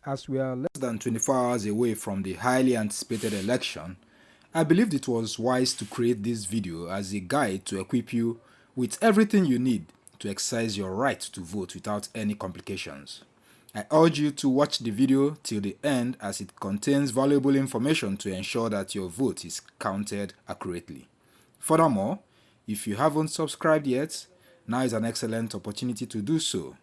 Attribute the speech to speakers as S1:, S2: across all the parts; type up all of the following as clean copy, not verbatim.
S1: As we are less than 24 hours away from the highly anticipated election, I believed it was wise to create this video as a guide to equip you with everything you need to exercise your right to vote without any complications. I urge you to watch the video till the end as it contains valuable information to ensure that your vote is counted accurately. Furthermore, if you haven't subscribed yet, now is an excellent opportunity to do so.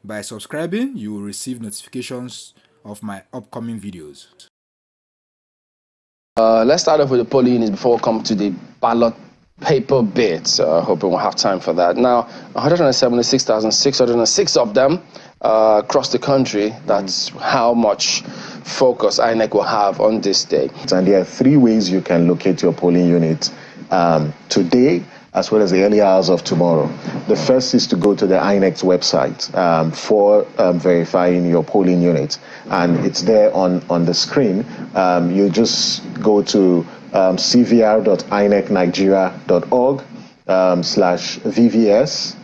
S1: By subscribing, you will receive notifications of my upcoming videos.
S2: Let's start off with the polling units before we come to the ballot paper bit. Hoping we'll have time for that. Now, 176,606 of them across the country. That's how much focus INEC will have on this day.
S3: And there are three ways you can locate your polling unit today, as well as the early hours of tomorrow. The first is to go to the INEC website for verifying your polling unit, and it's there on the screen. You just go to cvr.inecnigeria.org/VVS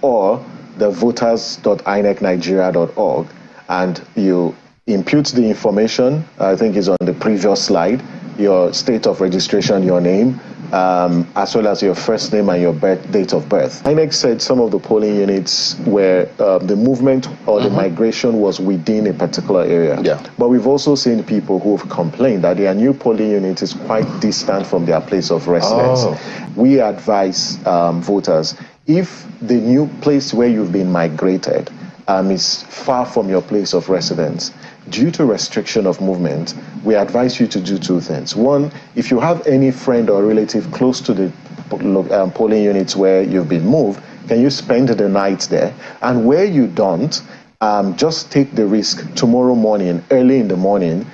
S3: or the voters.inecnigeria.org, and you input the information. I think is on the previous slide, your state of registration, your name, as well as your first name and your date of birth. INEC said some of the polling units where the movement or the migration was within a particular area.
S2: Yeah.
S3: But we've also seen people who have complained that their new polling unit is quite distant from their place of residence. We advise voters, if the new place where you've been migrated is far from your place of residence, due to restriction of movement, we advise you to do two things. One, if you have any friend or relative close to the polling units where you've been moved, can you spend the night there? And where you don't, just take the risk tomorrow morning, early in the morning,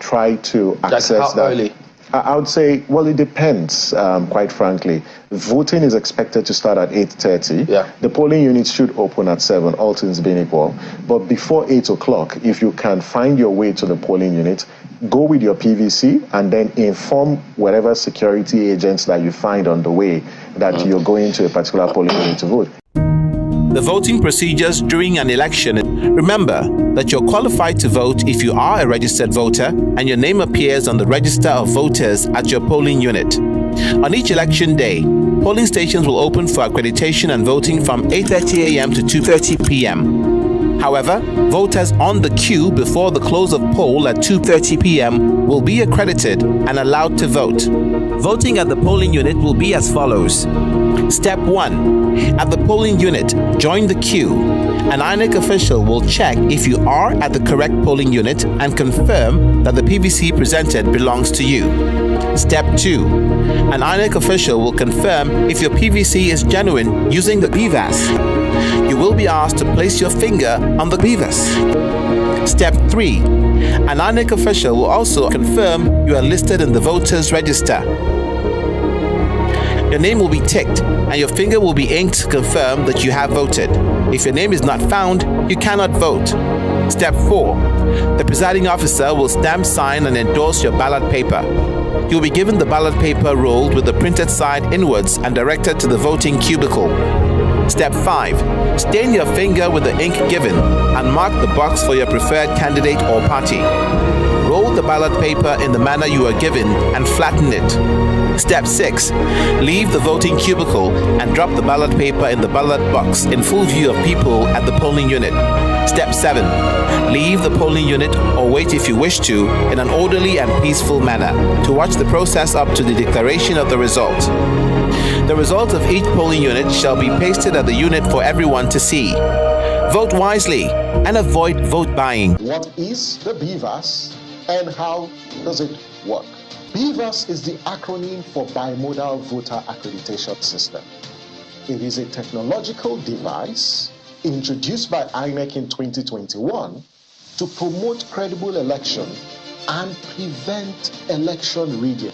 S3: try to access that.
S2: Early?
S3: I would say, well, it depends, quite frankly. Voting is expected to start at 8:30.
S2: Yeah.
S3: The polling units should open at 7, all things being equal. But before 8 o'clock, if you can find your way to the polling unit, go with your PVC and then inform whatever security agents that you find on the way that you're going to a particular polling unit to vote.
S4: The voting procedures during an election. Remember that you're qualified to vote if you are a registered voter and your name appears on the register of voters at your polling unit. On each election day, polling stations will open for accreditation and voting from 8:30 a.m. to 2:30 p.m. However, voters on the queue before the close of poll at 2:30 p.m. will be accredited and allowed to vote. Voting at the polling unit will be as follows. Step 1. At the polling unit, join the queue. An INEC official will check if you are at the correct polling unit and confirm that the PVC presented belongs to you. Step 2. An INEC official will confirm if your PVC is genuine using the BVAS. You will be asked to place your finger on the BVAS. Step 3. An INEC official will also confirm you are listed in the voters register. Your name will be ticked and your finger will be inked to confirm that you have voted. If your name is not found, you cannot vote. Step 4. The presiding officer will stamp, sign, and endorse your ballot paper. You will be given the ballot paper rolled with the printed side inwards and directed to the voting cubicle. Step 5. Stain your finger with the ink given and mark the box for your preferred candidate or party. Roll the ballot paper in the manner you are given and flatten it. Step 6. Leave the voting cubicle and drop the ballot paper in the ballot box in full view of people at the polling unit. Step 7. Leave the polling unit or wait if you wish to in an orderly and peaceful manner to watch the process up to the declaration of the result. The result of each polling unit shall be pasted at the unit for everyone to see. Vote wisely and avoid vote buying.
S5: What is the BVAS and how does it work? BVAS is the acronym for Bimodal Voter Accreditation System. It is a technological device introduced by INEC in 2021 to promote credible election and prevent election rigging.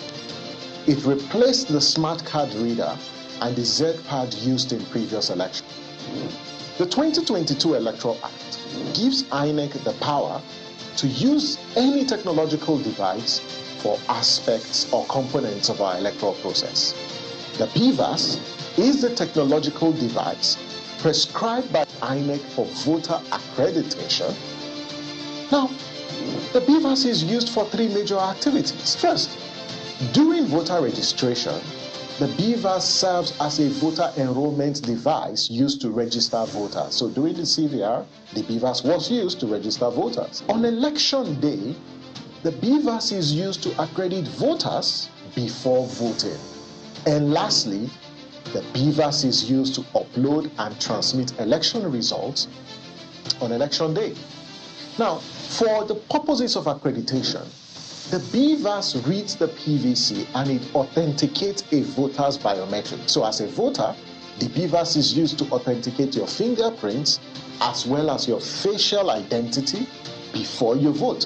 S5: It replaced the smart card reader and the Z-pad used in previous elections. The 2022 Electoral Act gives INEC the power to use any technological device for aspects or components of our electoral process. The BVAS is the technological device prescribed by INEC for voter accreditation Now, the BVAS is used for three major activities. First, during voter registration, the BVAS serves as a voter enrollment device used to register voters. So during the CVR, the BVAS was used to register voters. On election day, the BVAS is used to accredit voters before voting. And lastly, the BVAS is used to upload and transmit election results on election day. Now, for the purposes of accreditation, the BVAS reads the PVC and it authenticates a voter's biometric. So as a voter, the BVAS is used to authenticate your fingerprints as well as your facial identity before you vote.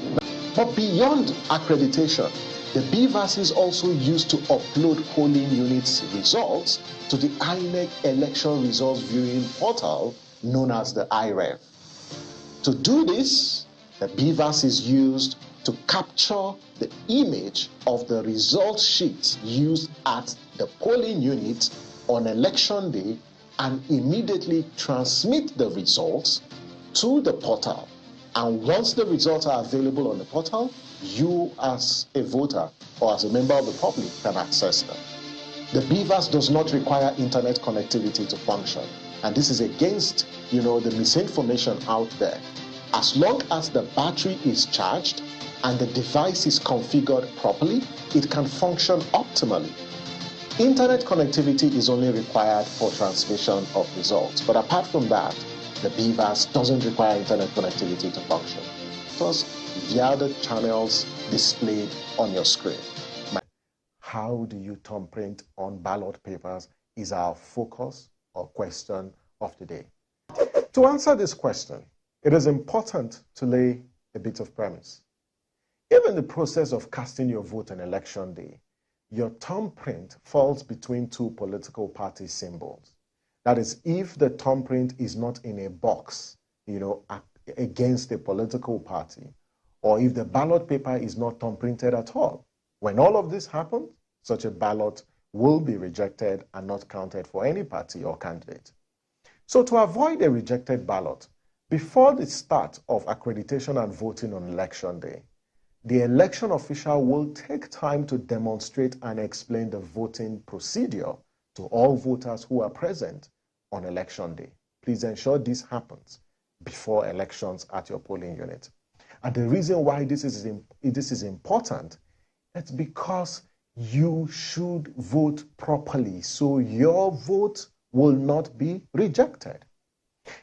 S5: But beyond accreditation, the BVAS is also used to upload polling units results to the INEC election results viewing portal known as the IREV. To do this, the BVAS is used to capture the image of the result sheet used at the polling unit on election day and immediately transmit the results to the portal. And once the results are available on the portal, you as a voter or as a member of the public can access them. The BVAS does not require internet connectivity to function. And this is against, the misinformation out there. As long as the battery is charged and the device is configured properly, it can function optimally. Internet connectivity is only required for transmission of results. But apart from that, the BVAS doesn't require internet connectivity to function. Thus, via the channels displayed on your screen. How do you thumbprint on ballot papers is our focus or question of the day. To answer this question, it is important to lay a bit of premise. If in the process of casting your vote on election day, your thumbprint falls between two political party symbols, that is, if the thumbprint is not in a box, against a political party, or if the ballot paper is not thumbprinted at all, when all of this happens, such a ballot will be rejected and not counted for any party or candidate. So to avoid a rejected ballot, before the start of accreditation and voting on election day, the election official will take time to demonstrate and explain the voting procedure to all voters who are present on election day. Please ensure this happens before elections at your polling unit. And the reason why this is important is because you should vote properly so your vote will not be rejected.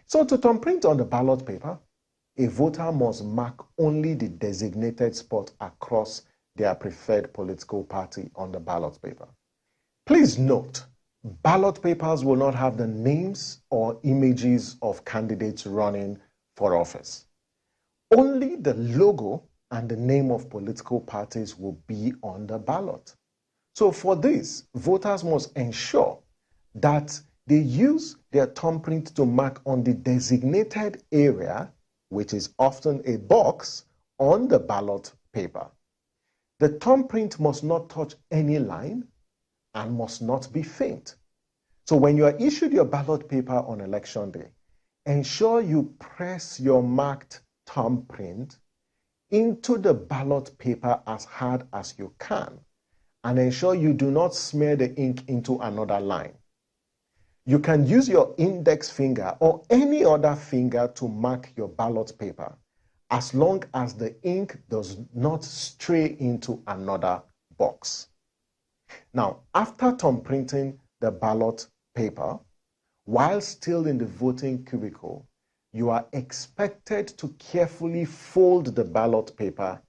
S5: So to thumbprint on the ballot paper, a voter must mark only the designated spot across their preferred political party on the ballot paper. Please note, ballot papers will not have the names or images of candidates running for office. Only the logo and the name of political parties will be on the ballot. So for this, voters must ensure that they use their thumbprint to mark on the designated area, which is often a box, on the ballot paper. The thumbprint must not touch any line and must not be faint. So when you are issued your ballot paper on election day, ensure you press your marked thumbprint into the ballot paper as hard as you can, and ensure you do not smear the ink into another line. You can use your index finger or any other finger to mark your ballot paper, as long as the ink does not stray into another box. Now, after thumbprinting the ballot paper, while still in the voting cubicle, you are expected to carefully fold the ballot paper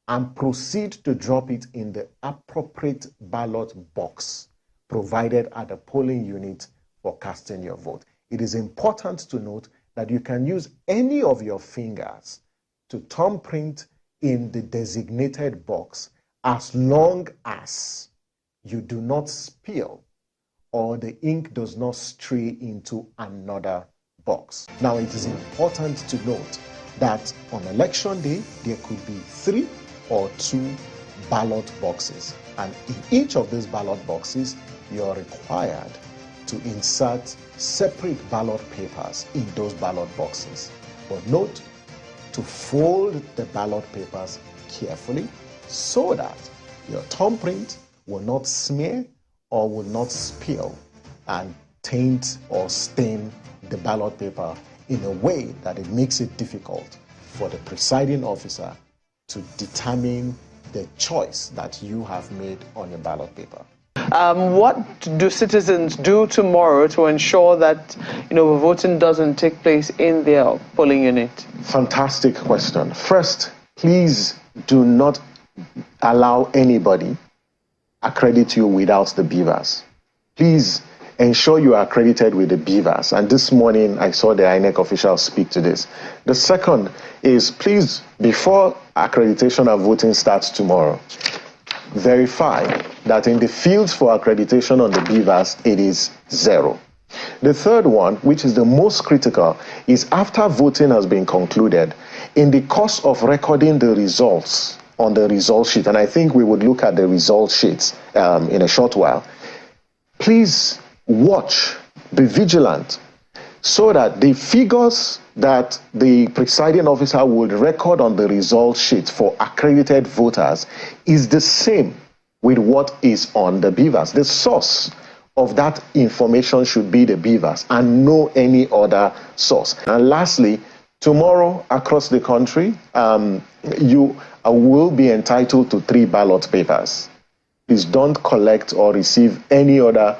S5: and proceed to drop it in the appropriate ballot box provided at the polling unit for casting your vote. It is important to note that you can use any of your fingers to thumbprint in the designated box as long as you do not spill or the ink does not stray into another box. Now, it is important to note that on election day, there could be 3 or 2 ballot boxes. And in each of these ballot boxes, you're required to insert separate ballot papers in those ballot boxes. But note, to fold the ballot papers carefully so that your thumbprint will not smear or will not spill and taint or stain the ballot paper in a way that it makes it difficult for the presiding officer to determine the choice that you have made on your ballot paper.
S6: What do citizens do tomorrow to ensure that voting doesn't take place in their polling unit?
S3: Fantastic question. First, please do not allow anybody accredit you without the BVAS. Please ensure you are accredited with the BVAS. And this morning, I saw the INEC officials speak to this. The second is, please, before accreditation of voting starts tomorrow, verify that in the fields for accreditation on the BVAS, it is 0. The third one, which is the most critical, is after voting has been concluded, in the course of recording the results on the result sheet, and I think we would look at the result sheets in a short while, please watch, be vigilant, so that the figures that the presiding officer would record on the result sheet for accredited voters is the same with what is on the BVAS. The source of that information should be the BVAS and no any other source. And lastly, tomorrow across the country, you will be entitled to 3 ballot papers. Please don't collect or receive any other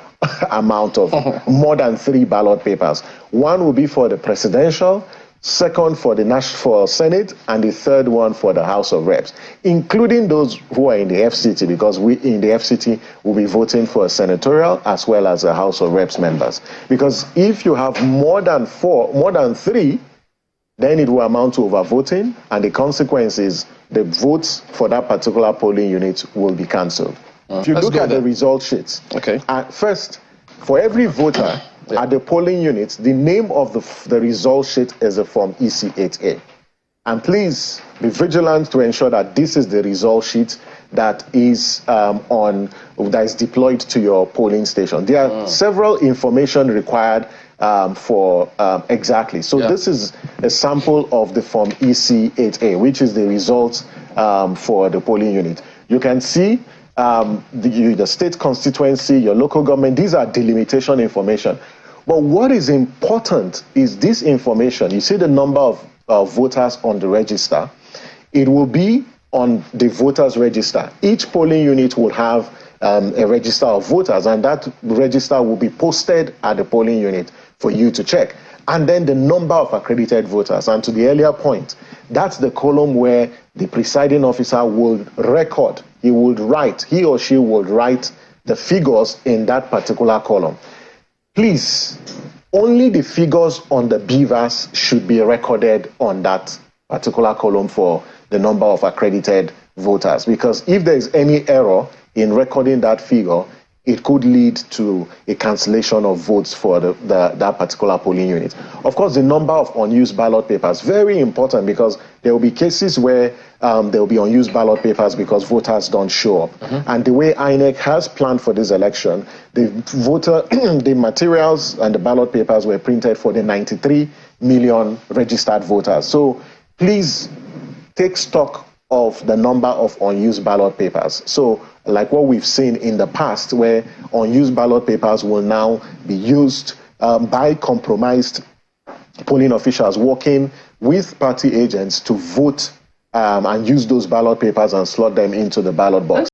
S3: amount of more than 3 ballot papers. One will be for the presidential, second for the national Senate, and the third one for the House of Reps, including those who are in the FCT, because we in the FCT will be voting for a senatorial as well as the House of Reps members. Because if you have more than 3, then it will amount to overvoting, and the consequence is the votes for that particular polling unit will be cancelled. If you look at the result sheets, first, for every voter at the polling unit, the name of the result sheet is a Form EC8A. And please be vigilant to ensure that this is the result sheet that is deployed to your polling station. There are several information required for exactly. So this is a sample of the Form EC8A, which is the results for the polling unit. You can see the state constituency, your local government. These are delimitation information. But what is important is this information. You see the number of voters on the register. It will be on the voters register. Each polling unit will have a register of voters, and that register will be posted at the polling unit for you to check. And then the number of accredited voters. And to the earlier point, that's the column where the presiding officer will record. He or she would write the figures in that particular column. Please, only the figures on the BVAS should be recorded on that particular column for the number of accredited voters. Because if there is any error in recording that figure, it could lead to a cancellation of votes for that particular polling unit. Of course, the number of unused ballot papers, very important, because there will be cases where there will be unused ballot papers because voters don't show up. And the way INEC has planned for this election, the materials and the ballot papers were printed for the 93 million registered voters. So please take stock of the number of unused ballot papers. So like what we've seen in the past, where unused ballot papers will now be used by compromised polling officials working with party agents to vote and use those ballot papers and slot them into the ballot box.